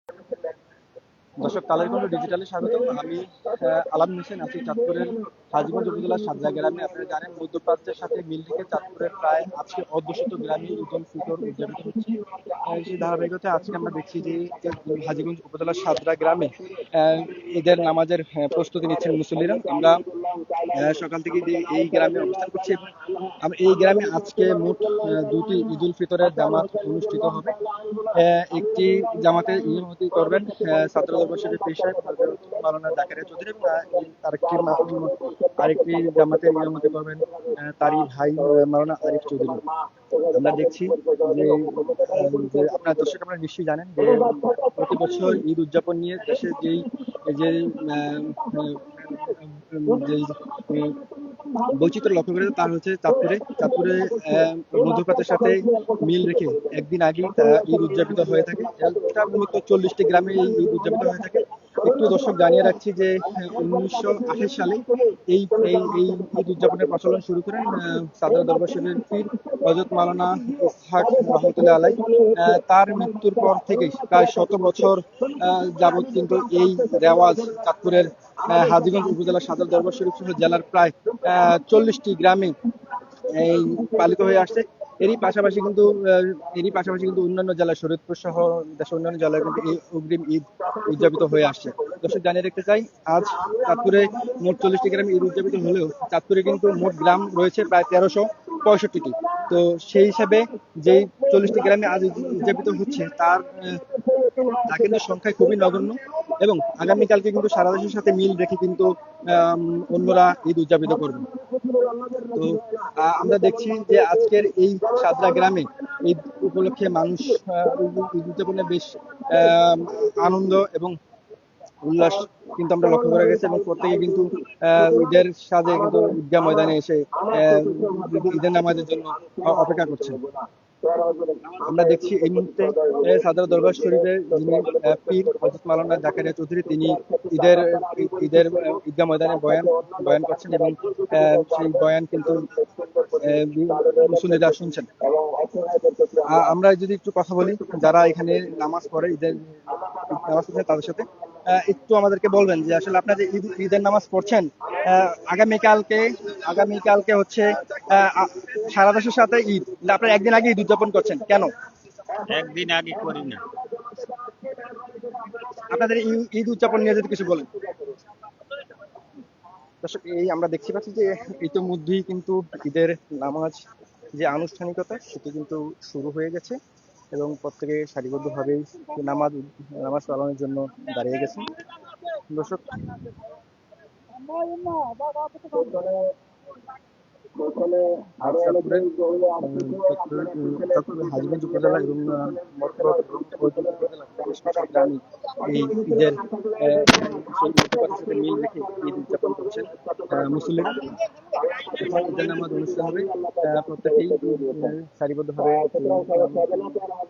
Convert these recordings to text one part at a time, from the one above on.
দর্শক, কালের কণ্ঠ ডিজিটালে স্বাগতম। আমি আলামিন হোসেন আছি চাঁদপুরের হাজীগঞ্জ উপজেলার সাদরা গ্রামে। আপনারা জানেন, মধ্যপ্রাচ্যের সাথে মিল রেখে চাঁদপুরের প্রায় আজকে অর্ধশত গ্রামে ঈদ উল ফিতর উদযাপিত হচ্ছে। সেই ধারাবাহিকতায় আজকে আমরা দেখছি যে হাজীগঞ্জ উপজেলার সাদরা গ্রামে ঈদের নামাজের প্রস্তুতি নিচ্ছেন মুসল্লিরা। আমরা সকাল থেকে এই গ্রামে অবস্থান করছি এবং এই গ্রামে আজকে মোট দুটি ঈদ উল ফিতরের জামাত অনুষ্ঠিত হবে। একটি জামাতে ইমামতি করবেন ছাত্র দরবার পীর সাহেব হযরত মাওলানা জাকারিয়া চৌধুরী এবং আরেকটি জামাতে ইমামতি করবেন তারই ভাই মাওলানা আরিফ চৌধুরী। আমরা দেখছি যে আপনার দর্শক, আপনারা নিশ্চয়ই জানেন যে প্রতি বছর ঈদ উদযাপন নিয়ে দেশে যেই যে যে বৈচিত্র্য লক্ষ্য করে, তার হচ্ছে চাঁদপুরে মধ্যপ্রাচ্যের সাথে মিল রেখে একদিন আগেই ঈদ উদযাপিত হয়ে থাকে। এটা মূলত 40টি গ্রামে এই ঈদ উদযাপিত হয়ে থাকে। একটু দর্শক জানিয়ে রাখছি যে 1928 সালে এই এই এই ঈদ উদযাপনের প্রচলন শুরু করেন সাদরা দরবার শরীফের পীর হযরত মাওলানা ইসহাক রহমতুল্লাহ আলাইহি। তার মৃত্যুর পর থেকে প্রায় 100 বছর যাবৎ কিন্তু এই রেওয়াজ চাঁদপুরের হাজীগঞ্জ উপজেলার সাদর দরবার শরীফ সহ জেলার প্রায় 40টি গ্রামে এই পালিত হয়ে আসছে। এরই পাশাপাশি কিন্তু অন্যান্য জেলা শরীয়তপুর সহ দেশের অন্যান্য জেলায় কিন্তু এই অগ্রিম ঈদ উদযাপিত হয়ে আসছে। দর্শক, জানিয়ে রাখতে চাই, আজ চাঁদপুরে মোট 40টি গ্রামে ঈদ উদযাপিত হলেও চাঁদপুরে কিন্তু মোট গ্রাম রয়েছে প্রায় 1365টি। তো সেই হিসাবে যেই 40টি গ্রামে আজ উদযাপিত হচ্ছে তা কিন্তু সংখ্যায় খুবই নগণ্য এবং আগামীকালকে কিন্তু সারা দেশের সাথে মিল রেখে কিন্তু অন্যরা ঈদ উদযাপিত করবে। তো আমরা দেখছি যে আজকের এই সাদরা গ্রামে ঈদ উপলক্ষে মানুষ ঈদ উদযাপনে বেশ আনন্দ এবং উল্লাস কিন্তু আমরা লক্ষ্য করা গেছে এবং প্রত্যেকে কিন্তু ঈদের সাজে কিন্তু ঈদগাহ ময়দানে এসে ঈদের নামাজের জন্য অপেক্ষা করছে। আমরা দেখছি এই মুহূর্তে সাদরা দরবার শরীফের যিনি পীর হযরত মাওলানা জাকারিয়া চৌধুরী, তিনি ঈদের ঈদের ঈদগাহ ময়দানে বয়ান করছেন এবং সেই বয়ান কিন্তু মুসল্লিরা শুনছেন। আমরা যদি একটু কথা বলি যারা এখানে নামাজ পড়ে, নামাজ পড়ছে তাদের সাথে, একটু আমাদেরকে বলবেন যে আসলে আপনারা যে ঈদের নামাজ পড়ছেন, আগামীকালকে হচ্ছে সারা দেশের সাথে ঈদ, আপনারা একদিন আগে ঈদ উদযাপন করছেন কেন? একদিন আগে করি না। আপনাদের ঈদ উদযাপন নিয়ে যদি কিছু বলেন। দর্শক, আমরা দেখতে পাচ্ছি যে ইতিমধ্যেই কিন্তু ঈদের নামাজ যে আনুষ্ঠানিকতা সেটি কিন্তু শুরু হয়ে গেছে এবং প্রত্যেকে সারিবদ্ধভাবেই নামাজ পালনের জন্য দাঁড়িয়ে গেছে। দর্শক, হাজীগঞ্জ উপজেলা এবং মঠবাড়িয়া উপজেলা বেশ কিছু গ্রামে এই ঈদের সাথে মিল রেখে ঈদ উদযাপন করছেন মুসল্লিরা। ঈদের নামাজ অনুষ্ঠিত হবে, প্রত্যেকেই সারিবদ্ধভাবে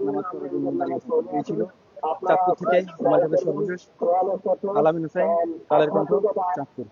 নামাজ পড়ার জন্য দাঁড়িয়ে আছে। এই ছিল চাঁদপুর থেকে আমার কাছে সর্বশেষ আলামিন হোসেন, কালের কণ্ঠ, চাঁদপুর।